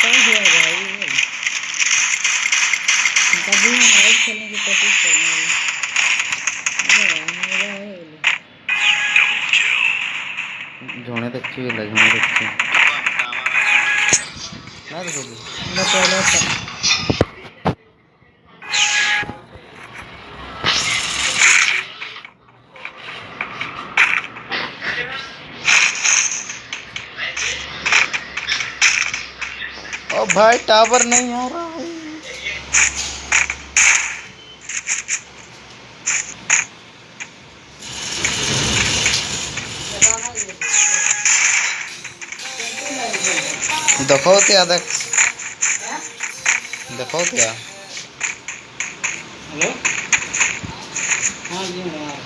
हुआ भाई, कभी हम लाइव खेलने की कोशिश करेंगे। झोने तक की झोने तक की ना देखोगे मैं पहले कर ओ भाई टावर नहीं आ रहा है। देखो क्या देखो क्या हेलो, हाँ जी यार,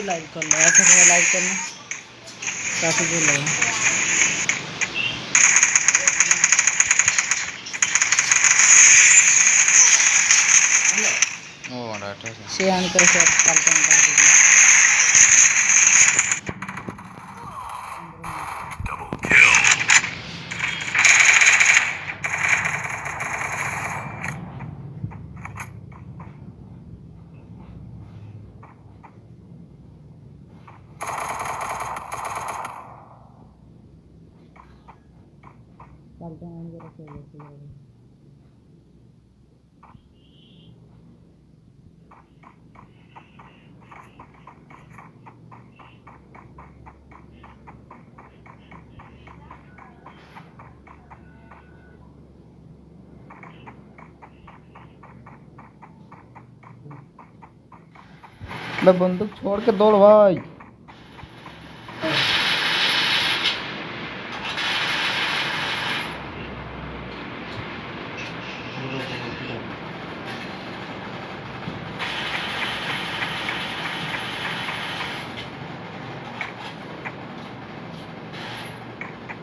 लाइव कर लो, ऐसा थोड़ा लाइव करना काफी दूर लगे। ओ डाटा से आने तरह से पालता हूँ मैं बंदूक छोड़ के दौड़ भाई।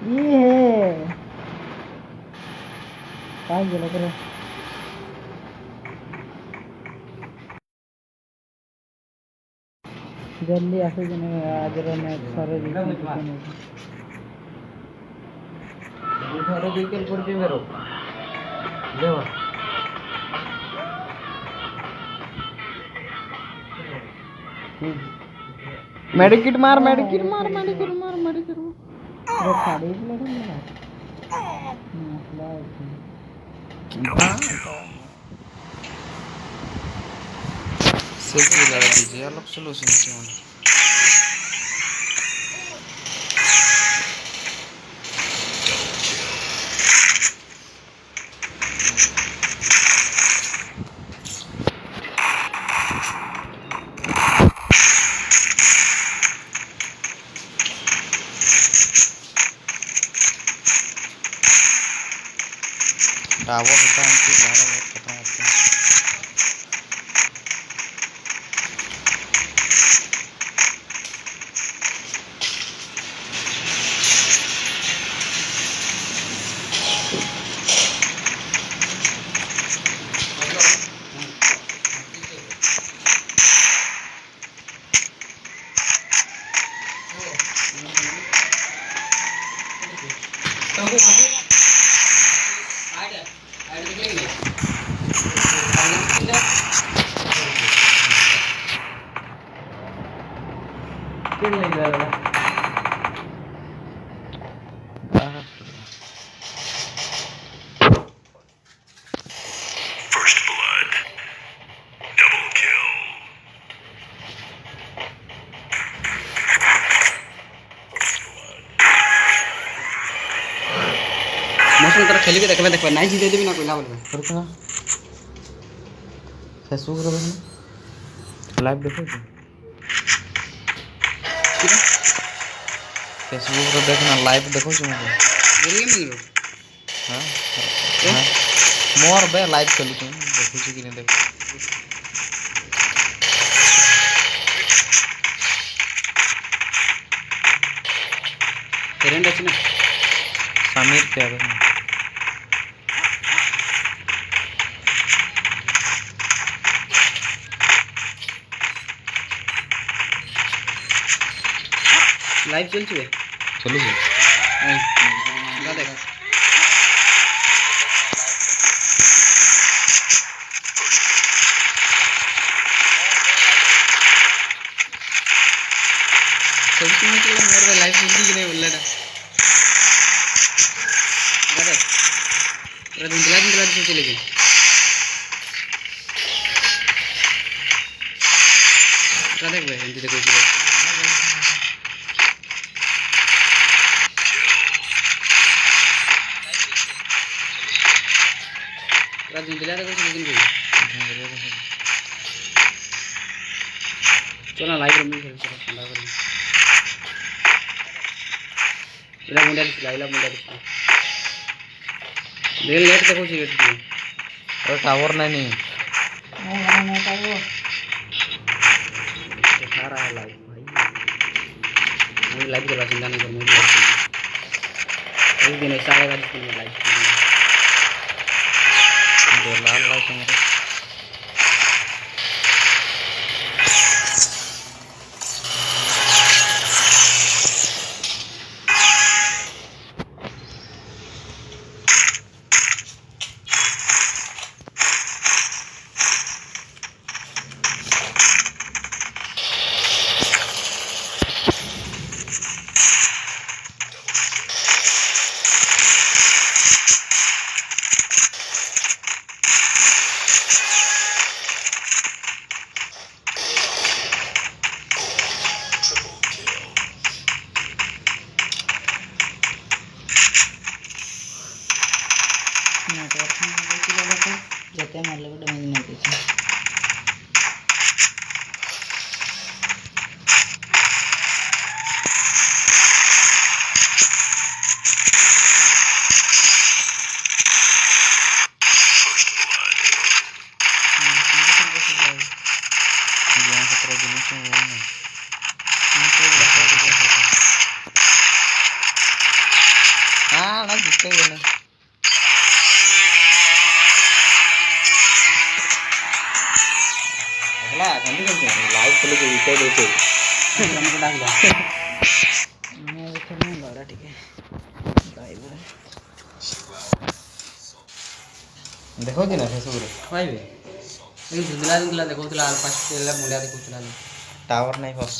ये है कहाँ गया करो जल्दी आसे जने आज मैं सारे दिन सारे व्हीकल पर भी मेरो लेवा मेडिकिट मार मेडिकिट मार मेडिकिट मार मेडिकिट वो खाड़ी लड़े मेरा सेल्फी लगा दीजिए अलग सोल्यूशन से होना। टावर होता है इनकी लाड़ा बहुत खतरनाक होता है। First blood. Double kill. मौसम तरह खेली भी देखबे देखबे नहीं जीते भी ना कोई बोलबे रुकना फेसबुक रे देखना लाइव देखो जी फेसबुक रे देखना लाइव देखो जी मुझे गेम गेम रो हां मोर बे लाइव चलू तुम देखो जी कि नहीं देखो फ्रेंड अछि ना समीर क्या देखना लाइव चल छे चलो जी गा देख सब सुन के मोर लाइव चल कि नहीं बोलला ना गा देख पूरा दिन से चले गए गा देख भाई हिंदी देखो जी रात में दिला देखो लेकिन कोई चलो लाइव रूम में खेल चलो ठंडा कर इला मुंडा दिखला रेल नेट देखो जी रेट और टावर नहीं दिखा रहा है लाइव भाई मुझे लाइव चला चिंता नहीं कर मुझे एक दिन ऐसा आएगा जिस दिन मैं लाइव दो लाल लाइट मेरे जते मारले को डैमेज नहीं देছে हाँ ना जितते ही नहीं अगला कंडी करते हैं लाइव चले गए इतने देते हमको डाल दो मैं भी खेलने लगा ठीक है लाइव देखो जी ना फेसबुक रे भाई बे लेकिन धुंधला देखो तो लाल पास तेला मुंडा देखो चला टावर नहीं फंस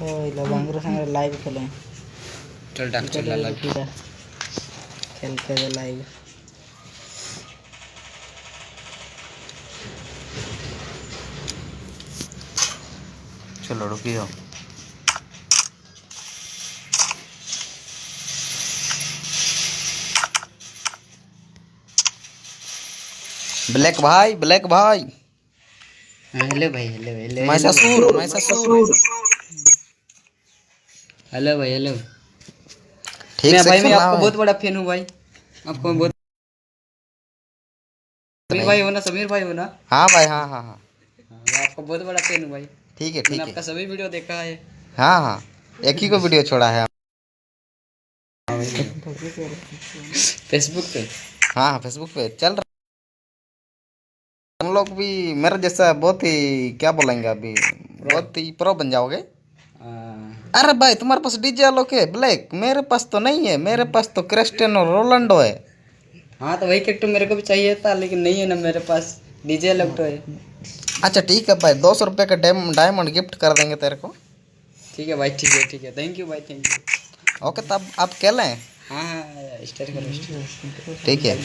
ओइला बांगरो संगे लाइव खेले चल डाक चल लाइव खेलते हैं लाइव चलो रुकी जाओ ब्लैक भाई हेलो भाई, hello hello Mahishasur Mahishasur. Hello भाई, हेलो। ठीक मैं से भाई, मैं खेलना आपका है। बहुत बड़ा फैन हूँ भाई। आपको बहुत समीर भाई हो ना, समीर भाई हो ना? हाँ भाई, हाँ हाँ हाँ। मैं आपका बहुत बड़ा फैन हूँ भाई। ठीक है मैंने ठीक है। आपका सभी वीडियो देखा है। हाँ हाँ, एक ही को वीडियो छोड़ा है। फेसबुक पे। हाँ हाँ, फेसबुक पे चल रहा। हम लोग भी मेरे जैसा बहुत ही क्या बोलेंगे अभी, बहुत ही प्रो बन जाओगे। हाँ। अरे भाई, तुम्हारे पास डीजे आलोक है ब्लैक, मेरे पास तो नहीं है। मेरे पास तो क्रिस्टियानो रोनाल्डो है। हाँ, तो वही कैरेक्टर मेरे को भी चाहिए था, लेकिन नहीं है ना मेरे पास। डीजे लग तो है। अच्छा ठीक है भाई, 200 रुपये का डायमंड गिफ्ट कर देंगे तेरे को। ठीक है भाई, ठीक है, ठीक है। थैंक यू भाई, थैंक यू। ओके, तब आप खेलें। हाँ हाँ, स्टार्ट करो, स्टार्ट। ठीक है।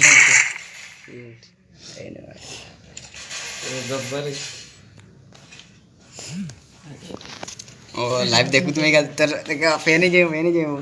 ओ लाइव देखूँ तुम्हें क्या फैन ही जो, फैन ही जो।